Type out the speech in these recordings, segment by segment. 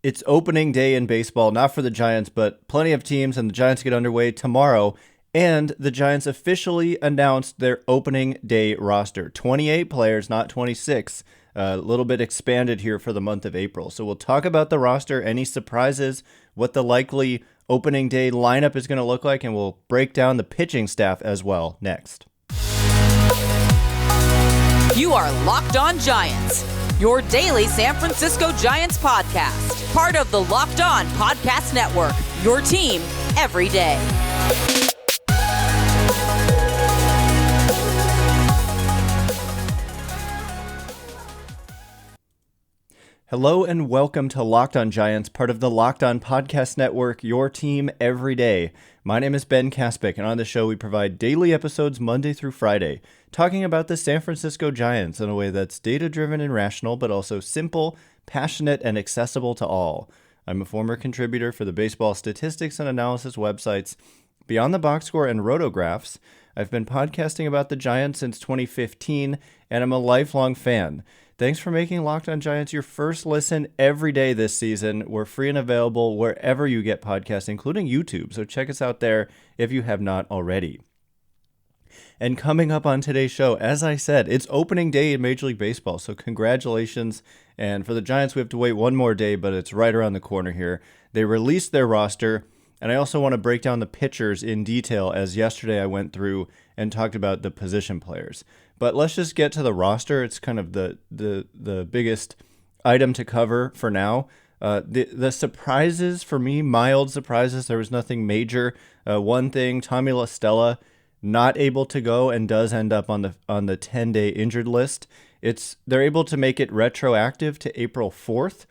It's opening day in baseball, not for the Giants, but plenty of teams, and the Giants get underway tomorrow. And the Giants officially announced their opening day roster. 28 players, not 26. A little bit expanded here for the month of April. So we'll talk about the roster, any surprises, what the likely opening day lineup is going to look like, and we'll break down the pitching staff as well next. You are Locked On Giants, your daily San Francisco Giants podcast. Part of the Locked On Podcast Network, your team every day. Hello and welcome to Locked On Giants, part of the Locked On Podcast Network, your team every day. My name is Ben Kaspick, and on the show we provide daily episodes Monday through Friday, talking about the San Francisco Giants in a way that's data-driven and rational, but also simple, passionate, and accessible to all. I'm a former contributor for the baseball statistics and analysis websites Beyond the Box Score and Rotographs. I've been podcasting about the Giants since 2015, and I'm a lifelong fan. Thanks for making Locked On Giants your first listen every day this season. We're free and available wherever you get podcasts, including YouTube, so check us out there if you have not already. And coming up on today's show, as I said, it's opening day in Major League Baseball, so congratulations. And for the Giants, we have to wait one more day, but it's right around the corner here. They released their roster, and I also want to break down the pitchers in detail, as yesterday I went through and talked about the position players. But let's just get to the roster. It's kind of the biggest item to cover for now. The surprises for me, mild surprises. There was nothing major. One thing, Tommy La Stella not able to go and does end up on the 10-day injured list. They're able to make it retroactive to April 4th,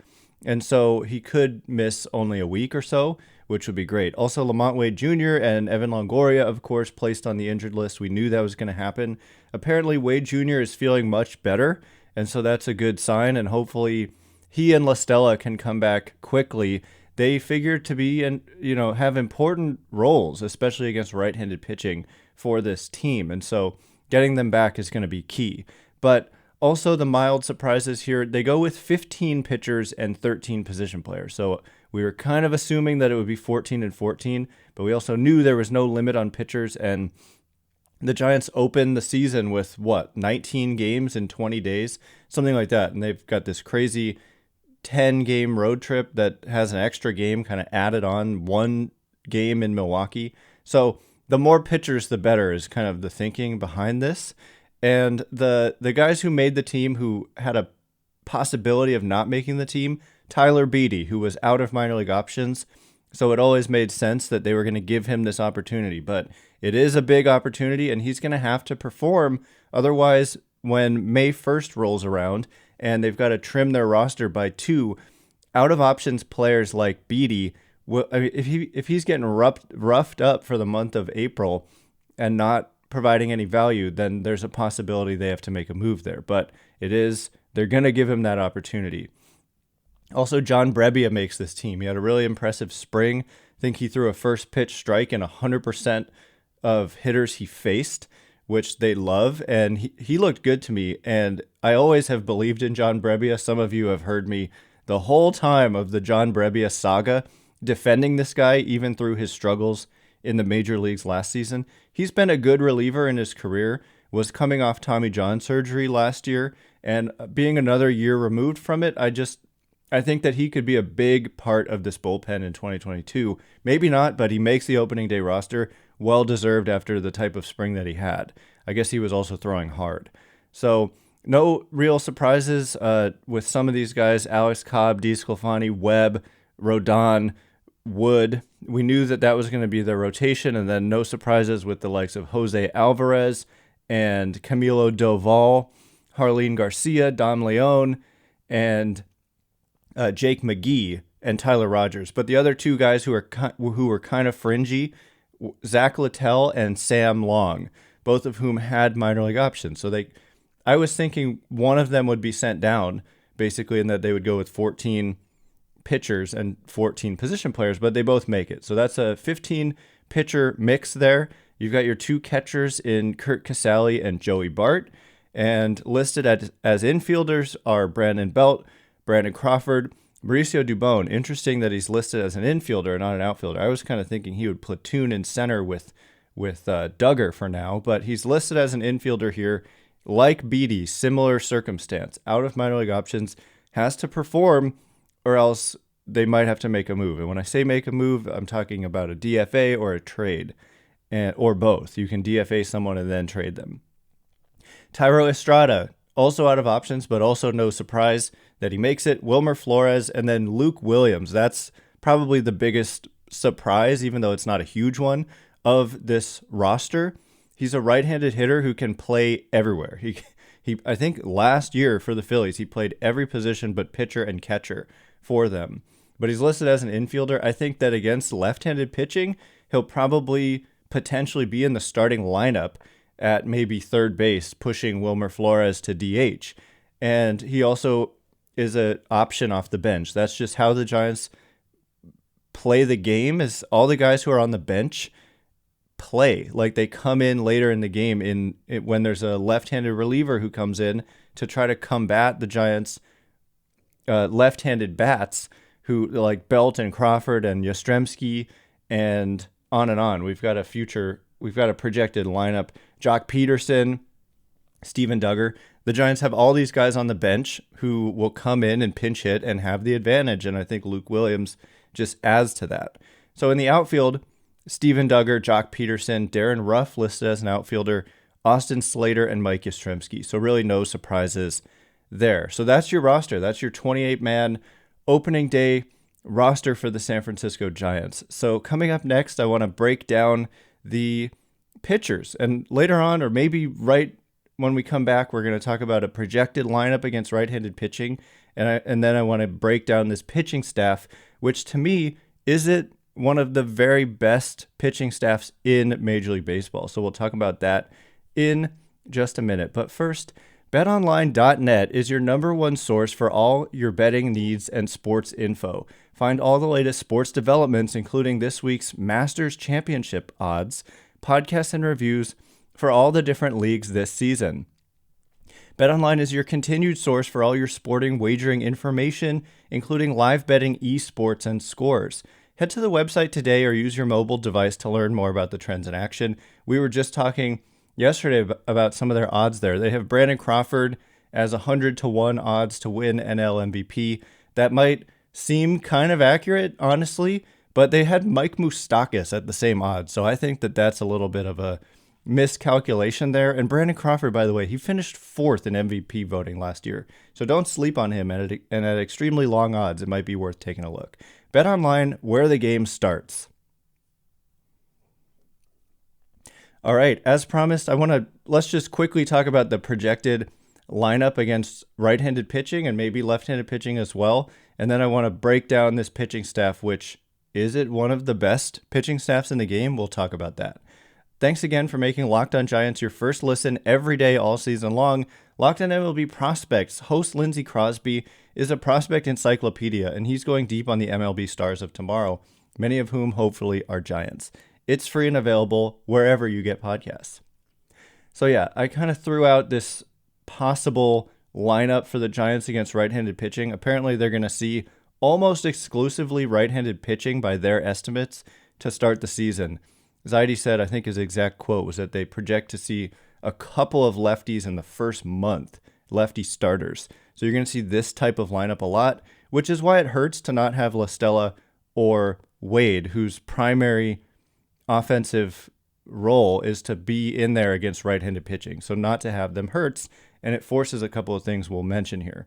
and so he could miss only a week or so, which would be great. Also, Lamont Wade Jr. and Evan Longoria, of course, placed on the injured list. We knew that was going to happen. Apparently, Wade Jr. is feeling much better, and so that's a good sign, and hopefully he and La Stella can come back quickly. They figure to be and have important roles, especially against right-handed pitching for this team, and so getting them back is going to be key. But also the mild surprises here, they go with 15 pitchers and 13 position players. So we were kind of assuming that it would be 14 and 14, but we also knew there was no limit on pitchers, and the Giants opened the season with, 19 games in 20 days? Something like that, and they've got this crazy 10-game road trip that has an extra game kind of added on, one game in Milwaukee. So the more pitchers, the better is kind of the thinking behind this. And the guys who made the team who had a possibility of not making the team, Tyler Beede, who was out of minor league options. So it always made sense that they were going to give him this opportunity. But it is a big opportunity, and he's going to have to perform. Otherwise, when May 1st rolls around and they've got to trim their roster by 2 out-of-options players like Beede, if he's getting roughed up for the month of April and not providing any value, then there's a possibility they have to make a move there. But they're going to give him that opportunity. Also, John Brebia makes this team. He had a really impressive spring. I think he threw a first pitch strike in 100% of hitters he faced, which they love. And he looked good to me. And I always have believed in John Brebia. Some of you have heard me the whole time of the John Brebia saga defending this guy, even through his struggles in the major leagues last season. He's been a good reliever in his career, was coming off Tommy John surgery last year, and being another year removed from it, I think that he could be a big part of this bullpen in 2022. Maybe not, but he makes the opening day roster. Well-deserved after the type of spring that he had. I guess he was also throwing hard. So no real surprises with some of these guys. Alex Cobb, DeSclafani, Webb, Rodon, Wood. We knew that was going to be their rotation, and then no surprises with the likes of Jose Alvarez and Camilo Doval, Jarlin Garcia, Dom Leone, and Jake McGee and Tyler Rogers. But the other 2 guys who were kind of fringy, Zach Littell and Sam Long, both of whom had minor league options. So I was thinking one of them would be sent down, basically, and that they would go with 14 pitchers and 14 position players, but they both make it. So that's a 15 pitcher mix there. You've got your 2 catchers in Kurt Casale and Joey Bart, and listed as infielders are Brandon Belt, Brandon Crawford, Mauricio Dubón, interesting that he's listed as an infielder and not an outfielder. I was kind of thinking he would platoon in center with Duggar for now, but he's listed as an infielder here. Like Beede, similar circumstance. Out of minor league options, has to perform or else they might have to make a move. And when I say make a move, I'm talking about a DFA or a trade, or both. You can DFA someone and then trade them. Tyro Estrada, also out of options, but also no surprise that he makes it. Wilmer Flores, and then Luke Williams. That's probably the biggest surprise, even though it's not a huge one, of this roster. He's a right-handed hitter who can play everywhere. He I think last year for the Phillies, he played every position but pitcher and catcher for them. But he's listed as an infielder. I think that against left-handed pitching, he'll probably potentially be in the starting lineup at maybe third base, pushing Wilmer Flores to DH. And he also is an option off the bench. That's just how the Giants play the game, is all the guys who are on the bench play. Like they come in later in the game when there's a left-handed reliever who comes in to try to combat the Giants' left-handed bats, who like Belt and Crawford and Yastrzemski and on. We've got a projected lineup. Jock Peterson, Steven Duggar. The Giants have all these guys on the bench who will come in and pinch hit and have the advantage, and I think Luke Williams just adds to that. So in the outfield, Steven Duggar, Jock Peterson, Darren Ruff listed as an outfielder, Austin Slater, and Mike Yastrzemski. So really no surprises there. So that's your roster. That's your 28-man opening day roster for the San Francisco Giants. So coming up next, I want to break down the pitchers. And later on, or maybe right when we come back, we're going to talk about a projected lineup against right-handed pitching. And then I want to break down this pitching staff, which to me, is it one of the very best pitching staffs in Major League Baseball. So we'll talk about that in just a minute. But first, BetOnline.net is your number one source for all your betting needs and sports info. Find all the latest sports developments, including this week's Masters Championship odds, podcasts, and reviews for all the different leagues this season. BetOnline is your continued source for all your sporting wagering information, including live betting, esports, and scores. Head to the website today or use your mobile device to learn more about the trends in action. We were just talking yesterday about some of their odds there. They have Brandon Crawford as 100-1 odds to win NL MVP. That might seem kind of accurate, honestly, but they had Mike Moustakas at the same odds. So I think that that's a little bit of a miscalculation there. And Brandon Crawford, by the way, he finished 4th in MVP voting last year. So don't sleep on him. And at extremely long odds, it might be worth taking a look. Bet online, where the game starts. All right, as promised, let's just quickly talk about the projected lineup against right-handed pitching and maybe left-handed pitching as well. And then I want to break down this pitching staff, which is it one of the best pitching staffs in the game? We'll talk about that. Thanks again for making Locked On Giants your first listen every day all season long. Locked On MLB Prospects host Lindsey Crosby is a prospect encyclopedia, and he's going deep on the MLB stars of tomorrow, many of whom hopefully are Giants. It's free and available wherever you get podcasts. So yeah, I kind of threw out this possible lineup for the Giants against right-handed pitching. Apparently they're going to see almost exclusively right-handed pitching by their estimates to start the season. Zaidi said, I think his exact quote was that they project to see a couple of lefties in the first month, lefty starters. So you're going to see this type of lineup a lot, which is why it hurts to not have La Stella or Wade, whose primary offensive role is to be in there against right-handed pitching. So not to have them hurts, and it forces a couple of things we'll mention here.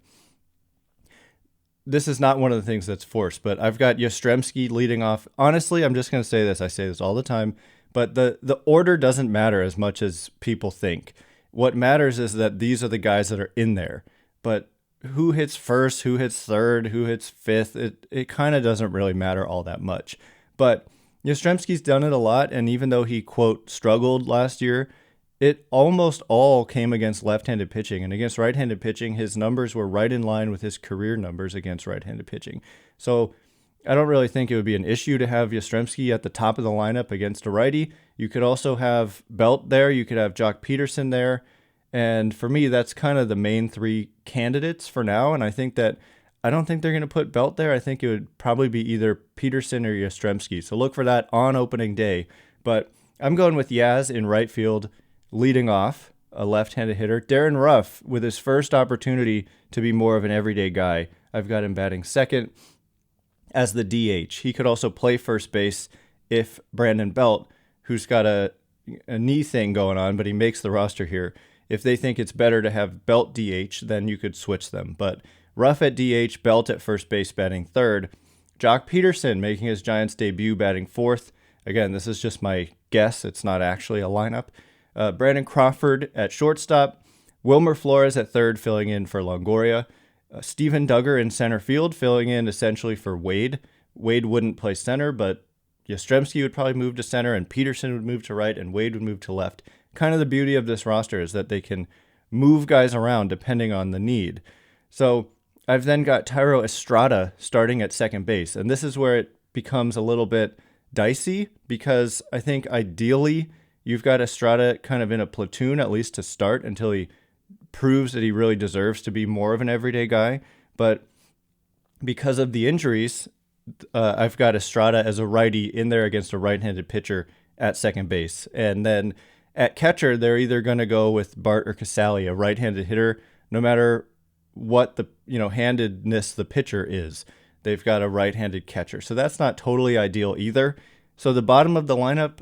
This is not one of the things that's forced, but I've got Yastrzemski leading off. Honestly, I'm just going to say this. I say this all the time, but the order doesn't matter as much as people think. What matters is that these are the guys that are in there. But who hits first, who hits third, who hits fifth, it kind of doesn't really matter all that much. But Yastrzemski's done it a lot, and even though he, quote, struggled last year, it almost all came against left-handed pitching. And against right-handed pitching, his numbers were right in line with his career numbers against right-handed pitching. So I don't really think it would be an issue to have Yastrzemski at the top of the lineup against a righty. You could also have Belt there. You could have Jock Peterson there. And for me, that's kind of the main three candidates for now. And I think that I don't think they're going to put Belt there. I think it would probably be either Peterson or Yastrzemski. So look for that on opening day. But I'm going with Yaz in right field, leading off, a left-handed hitter. Darren Ruff, with his first opportunity to be more of an everyday guy, I've got him batting second as the DH. He could also play first base if Brandon Belt, who's got a knee thing going on, but he makes the roster here. If they think it's better to have Belt DH, then you could switch them. But Ruff at DH, Belt at first base batting third. Jock Peterson making his Giants debut batting fourth. Again, this is just my guess. It's not actually a lineup. Brandon Crawford at shortstop. Wilmer Flores at third, filling in for Longoria. Steven Duggar in center field, filling in essentially for Wade. Wade wouldn't play center, but Yastrzemski would probably move to center, and Peterson would move to right, and Wade would move to left. Kind of the beauty of this roster is that they can move guys around depending on the need. So I've then got Tyro Estrada starting at second base, and this is where it becomes a little bit dicey because I think ideally you've got Estrada kind of in a platoon at least to start until he proves that he really deserves to be more of an everyday guy. But because of the injuries, I've got Estrada as a righty in there against a right-handed pitcher at second base. And then at catcher, they're either going to go with Bart or Casali, a right-handed hitter, no matter what the handedness the pitcher is. They've got a right-handed catcher. So that's not totally ideal either. So the bottom of the lineup,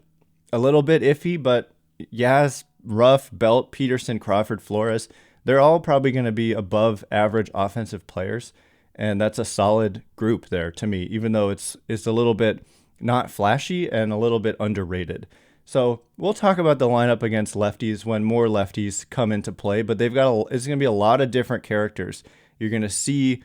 a little bit iffy, but Yaz, Ruff, Belt, Peterson, Crawford, Flores, they're all probably going to be above average offensive players. And that's a solid group there to me, even though it's a little bit not flashy and a little bit underrated. So we'll talk about the lineup against lefties when more lefties come into play, but it's going to be a lot of different characters. You're going to see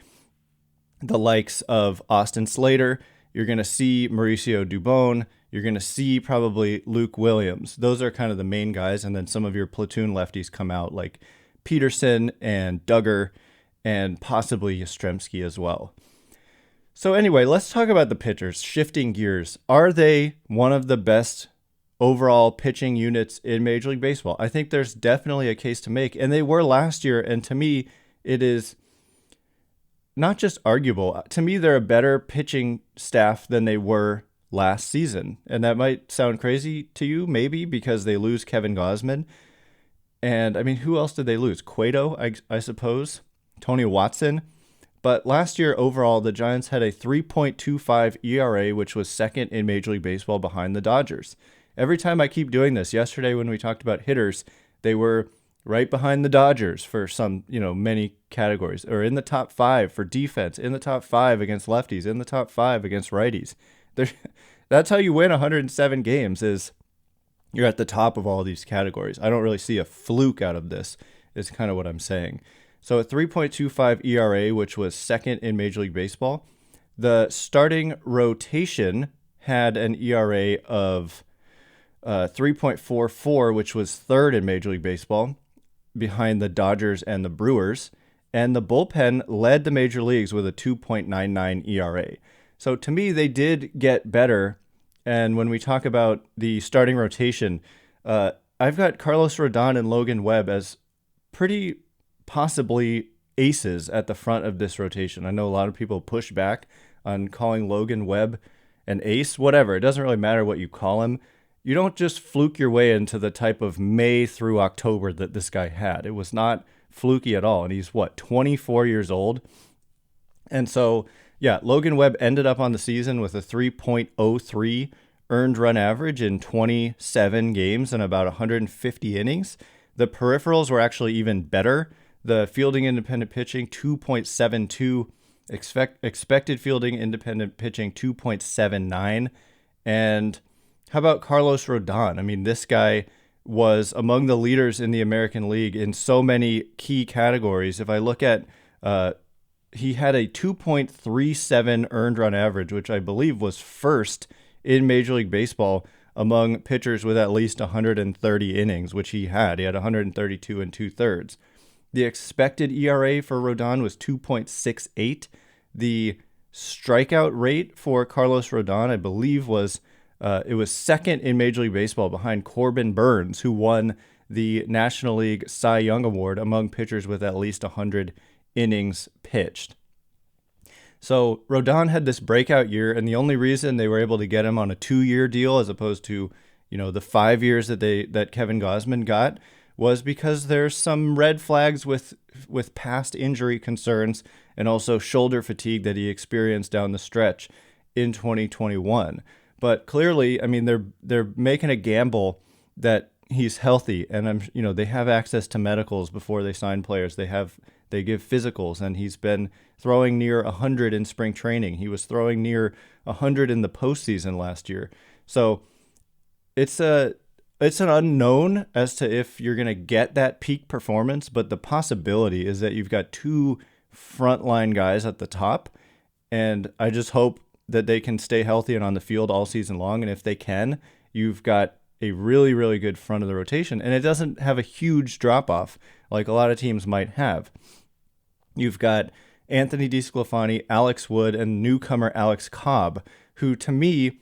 the likes of Austin Slater. You're going to see Mauricio Dubón. You're going to see probably Luke Williams. Those are kind of the main guys. And then some of your platoon lefties come out like Peterson and Duggar and possibly Yastrzemski as well. So anyway, let's talk about the pitchers. Shifting gears. Are they one of the best overall pitching units in Major League Baseball? I think there's definitely a case to make. And they were last year. And to me, it is not just arguable. To me, they're a better pitching staff than they were last season. And that might sound crazy to you, maybe, because they lose Kevin Gausman. And, I mean, who else did they lose? Cueto, I suppose. Tony Watson. But last year, overall, the Giants had a 3.25 ERA, which was second in Major League Baseball behind the Dodgers. Every time I keep doing this, yesterday when we talked about hitters, they were right behind the Dodgers for some, many categories, or in the top 5 for defense, in the top 5 against lefties, in the top 5 against righties. That's how you win 107 games, is you're at the top of all these categories. I don't really see a fluke out of this, is kind of what I'm saying. So a 3.25 ERA, which was second in Major League Baseball. The starting rotation had an ERA of 3.44, which was third in Major League Baseball, behind the Dodgers and the Brewers. And the bullpen led the major leagues with a 2.99 ERA. So to me, they did get better. And when we talk about the starting rotation, I've got Carlos Rodon and Logan Webb as pretty possibly aces at the front of this rotation. I know a lot of people push back on calling Logan Webb an ace, whatever. It doesn't really matter what you call him. You don't just fluke your way into the type of May through October that this guy had. It was not fluky at all. And he's 24 years old. And so, yeah, Logan Webb ended up on the season with a 3.03 earned run average in 27 games and about 150 innings. The peripherals were actually even better. The fielding independent pitching, 2.72. Expected fielding independent pitching, 2.79. And how about Carlos Rodon? I mean, this guy was among the leaders in the American League in so many key categories. If I look at, he had a 2.37 earned run average, which I believe was first in Major League Baseball among pitchers with at least 130 innings, which he had. He had 132 and 2/3. The expected ERA for Rodon was 2.68. The strikeout rate for Carlos Rodon, I believe, was it was second in Major League Baseball behind Corbin Burns, who won the National League Cy Young Award among pitchers with at least 100 innings pitched. So Rodon had this breakout year, and the only reason they were able to get him on a 2-year deal as opposed to, the 5 years that Kevin Gausman got was because there's some red flags with past injury concerns and also shoulder fatigue that he experienced down the stretch in 2021. But clearly, I mean, they're making a gamble that he's healthy, and they have access to medicals before they sign players. They give physicals, and he's been throwing near 100 in spring training. He was throwing near 100 in the postseason last year. So it's an unknown as to if you're going to get that peak performance, but the possibility is that you've got two frontline guys at the top, and I just hope that they can stay healthy and on the field all season long. And if they can, you've got a really, really good front of the rotation, and it doesn't have a huge drop-off like a lot of teams might have. You've got Anthony DeSclafani, Alex Wood, and newcomer Alex Cobb, who to me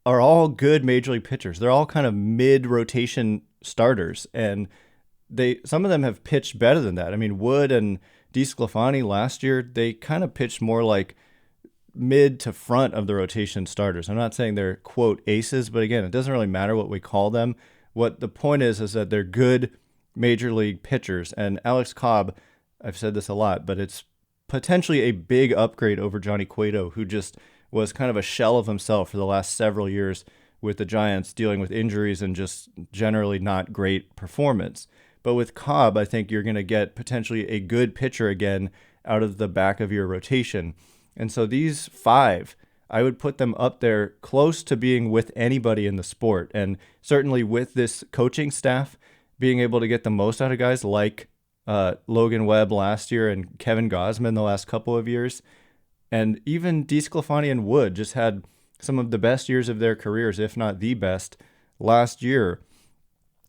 are all good major league pitchers. They're all kind of mid-rotation starters, and some of them have pitched better than that. I mean, Wood and DeSclafani last year, they kind of pitched more like mid to front of the rotation starters. I'm not saying they're, quote, aces, but again, it doesn't really matter what we call them. What the point is that they're good major league pitchers, and Alex Cobb, I've said this a lot, but it's potentially a big upgrade over Johnny Cueto, who just was kind of a shell of himself for the last several years with the Giants, dealing with injuries and just generally not great performance. But with Cobb, I think you're going to get potentially a good pitcher again out of the back of your rotation. And so these 5, I would put them up there close to being with anybody in the sport. And certainly with this coaching staff, being able to get the most out of guys like Logan Webb last year and Kevin Gausman the last couple of years. And even DeSclafani and Wood just had some of the best years of their careers, if not the best, last year.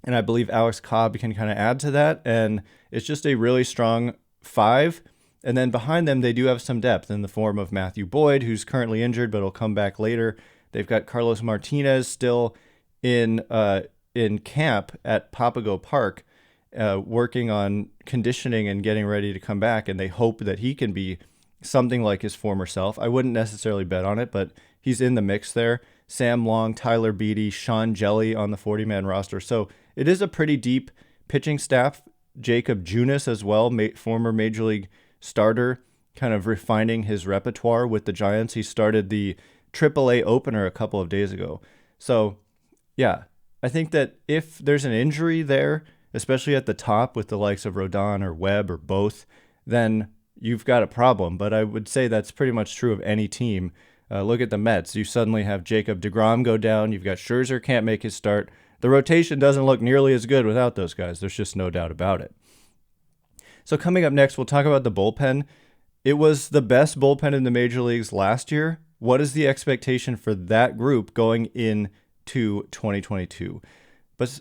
And I believe Alex Cobb can kind of add to that. And it's just a really strong 5. And then behind them, they do have some depth in the form of Matthew Boyd, who's currently injured, but will come back later. They've got Carlos Martinez still in camp at Papago Park, working on conditioning and getting ready to come back. And they hope that he can be something like his former self. I wouldn't necessarily bet on it, but he's in the mix there. Sam Long, Tyler Beede, Sean Jelly on the 40-man roster. So it is a pretty deep pitching staff. Jacob Junis as well, former Major League starter, kind of refining his repertoire with the Giants. He started the AAA opener a couple of days ago. So, yeah, I think that if there's an injury there, especially at the top with the likes of Rodon or Webb or both, then you've got a problem. But I would say that's pretty much true of any team. Look at the Mets. You suddenly have Jacob deGrom go down. You've got Scherzer can't make his start. The rotation doesn't look nearly as good without those guys. There's just no doubt about it. So coming up next, we'll talk about the bullpen. It was the best bullpen in the major leagues last year. What is the expectation for that group going into 2022? But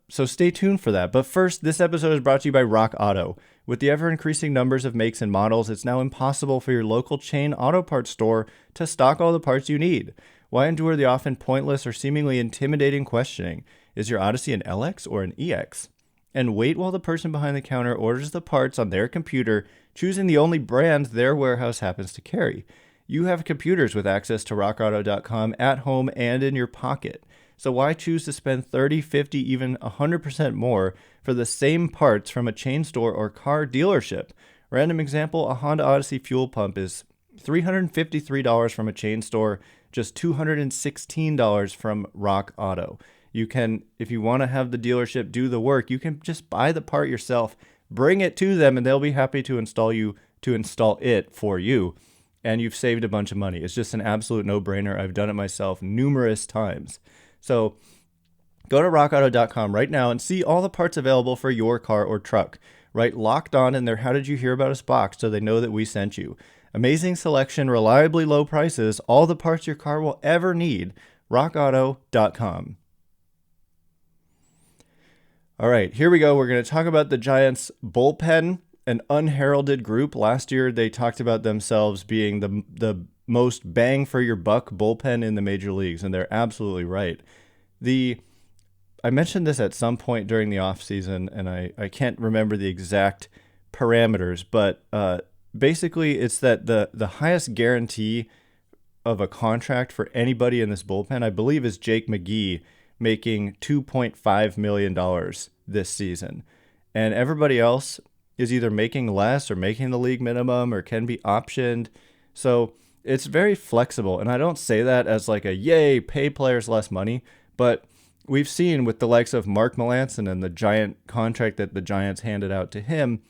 so stay tuned for that. But first, this episode is brought to you by Rock Auto. With the ever-increasing numbers of makes and models, it's now impossible for your local chain auto parts store to stock all the parts you need. Why endure the often pointless or seemingly intimidating questioning? Is your Odyssey an LX or an EX? And wait while the person behind the counter orders the parts on their computer, choosing the only brand their warehouse happens to carry. You have computers with access to rockauto.com at home and in your pocket. So why choose to spend 30, 50, even 100% more for the same parts from a chain store or car dealership? Random example, a Honda Odyssey fuel pump is $353 from a chain store, just $216 from Rock Auto. You can, if you want to have the dealership do the work, you can just buy the part yourself, bring it to them, and they'll be happy to install it for you. And you've saved a bunch of money. It's just an absolute no-brainer. I've done it myself numerous times. So go to rockauto.com right now and see all the parts available for your car or truck. Write Locked On in their How Did You Hear About Us box so they know that we sent you. Amazing selection, reliably low prices, all the parts your car will ever need. rockauto.com. All right, here we go. We're going to talk about the Giants bullpen, an unheralded group. Last year, they talked about themselves being the most bang for your buck bullpen in the major leagues, and they're absolutely right. I mentioned this at some point during the offseason, and I can't remember the exact parameters, but basically it's that the highest guarantee of a contract for anybody in this bullpen, I believe, is Jake McGee making $2.5 million this season. And everybody else is either making less or making the league minimum or can be optioned. So it's very flexible. And I don't say that as like a yay, pay players less money, but we've seen with the likes of Mark Melancon and the giant contract that the Giants handed out to him,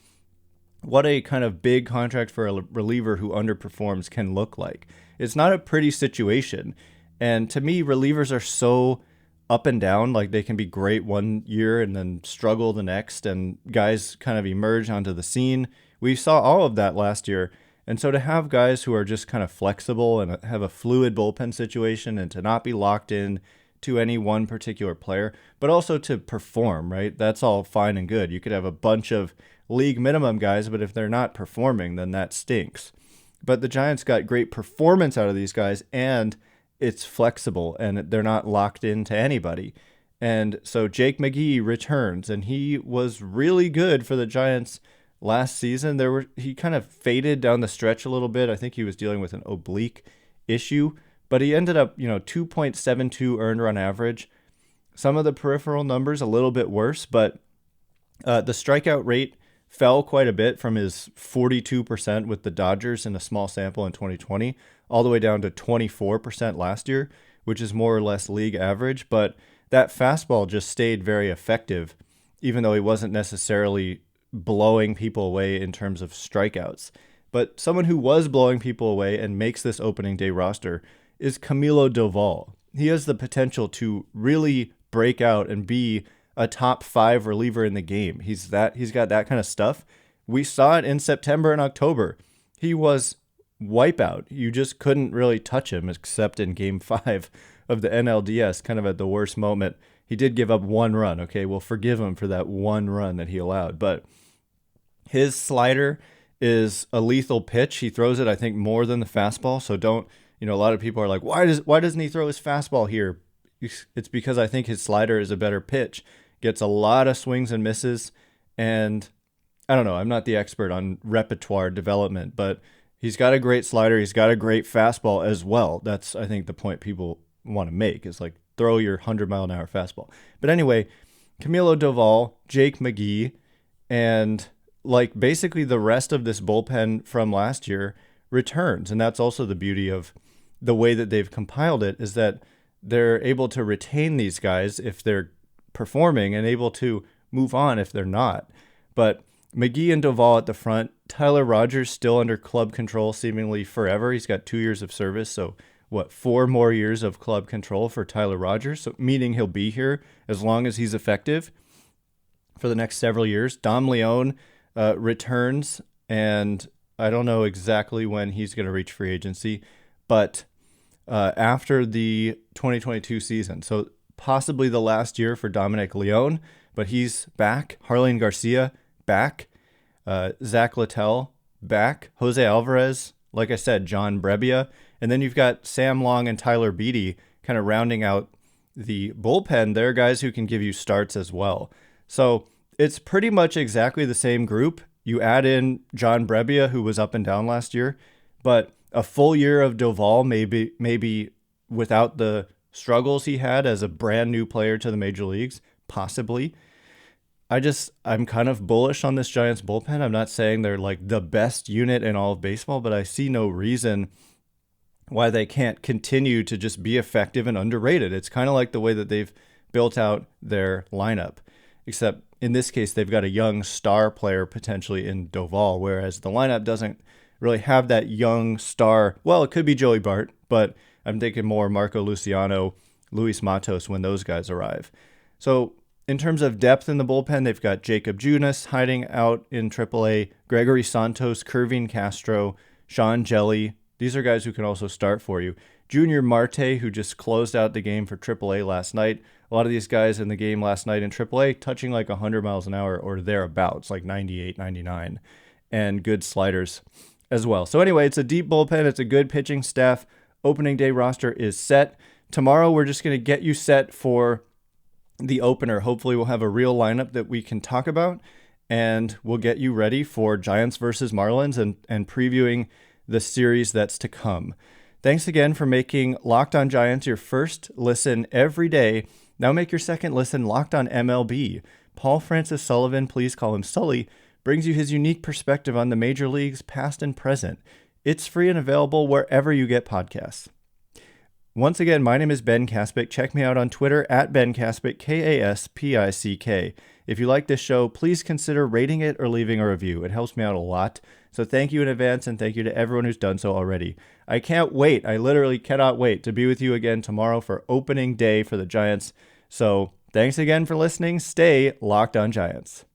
what a kind of big contract for a reliever who underperforms can look like. It's not a pretty situation. And to me, relievers are so up and down. Like they can be great one year and then struggle the next, and guys kind of emerge onto the scene. We saw all of that last year. And so to have guys who are just kind of flexible and have a fluid bullpen situation and to not be locked in to any one particular player, but also to perform, right? That's all fine and good. You could have a bunch of league minimum guys, but if they're not performing, then that stinks. But the Giants got great performance out of these guys, and it's flexible, and they're not locked into anybody. And so Jake McGee returns, and he was really good for the Giants last season. He kind of faded down the stretch a little bit. I think he was dealing with an oblique issue, but he ended up, 2.72 earned run average. Some of the peripheral numbers a little bit worse, but the strikeout rate fell quite a bit from his 42% with the Dodgers in a small sample in 2020, all the way down to 24% last year, which is more or less league average. But that fastball just stayed very effective, even though he wasn't necessarily blowing people away in terms of strikeouts. But someone who was blowing people away and makes this opening day roster is Camilo Doval. He has the potential to really break out and be a top 5 reliever in the game. He's got that kind of stuff. We saw it in September and October. He was wipeout. You just couldn't really touch him except in game 5 of the NLDS, kind of at the worst moment. He did give up 1 run. Okay, we'll forgive him for that 1 run that he allowed. But his slider is a lethal pitch. He throws it, I think, more than the fastball. So don't, a lot of people are like, why doesn't he throw his fastball here? It's because I think his slider is a better pitch. Gets a lot of swings and misses, and I don't know, I'm not the expert on repertoire development, but he's got a great slider, he's got a great fastball as well. That's, I think, the point people want to make, is like throw your 100-mile-an-hour fastball. But anyway, Camilo Doval, Jake McGee, and like basically the rest of this bullpen from last year returns, and that's also the beauty of the way that they've compiled it, is that they're able to retain these guys if they're performing and able to move on if they're not. But McGee and Doval at the front, Tyler Rogers still under club control seemingly forever. He's got 2 years of service, so 4 more years of club control for Tyler Rogers, so meaning he'll be here as long as he's effective for the next several years. Dom Leone returns, and I don't know exactly when he's going to reach free agency, but after the 2022 season. So possibly the last year for Dominic Leone, but he's back. Jarlin Garcia, back. Zach Littell, back. Jose Alvarez, like I said, John Brebia. And then you've got Sam Long and Tyler Beede kind of rounding out the bullpen. They're guys who can give you starts as well. So it's pretty much exactly the same group. You add in John Brebia, who was up and down last year, but a full year of Doval, maybe without the struggles he had as a brand new player to the major leagues, possibly. I'm kind of bullish on this Giants bullpen. I'm not saying they're like the best unit in all of baseball, but I see no reason why they can't continue to just be effective and underrated. It's kind of like the way that they've built out their lineup, except in this case, they've got a young star player potentially in Doval, whereas the lineup doesn't really have that young star. Well, it could be Joey Bart, but I'm thinking more Marco Luciano, Luis Matos when those guys arrive. So in terms of depth in the bullpen, they've got Jacob Junis hiding out in AAA, Gregory Santos, Kervin Castro, Sean Jelly. These are guys who can also start for you. Junior Marte, who just closed out the game for AAA last night. A lot of these guys in the game last night in AAA touching like 100 miles an hour or thereabouts, like 98, 99, and good sliders as well. So anyway, it's a deep bullpen. It's a good pitching staff. Opening day roster is set. Tomorrow, we're just going to get you set for the opener. Hopefully, we'll have a real lineup that we can talk about. and we'll get you ready for Giants versus Marlins and previewing the series that's to come. Thanks again for making Locked On Giants your first listen every day. Now make your second listen Locked On MLB. Paul Francis Sullivan, please call him Sully, brings you his unique perspective on the major leagues, past and present. It's free and available wherever you get podcasts. Once again, my name is Ben Kaspick. Check me out on Twitter at Ben Kaspick, Kaspick. If you like this show, please consider rating it or leaving a review. It helps me out a lot. So thank you in advance, and thank you to everyone who's done so already. I can't wait. I literally cannot wait to be with you again tomorrow for opening day for the Giants. So thanks again for listening. Stay Locked On Giants.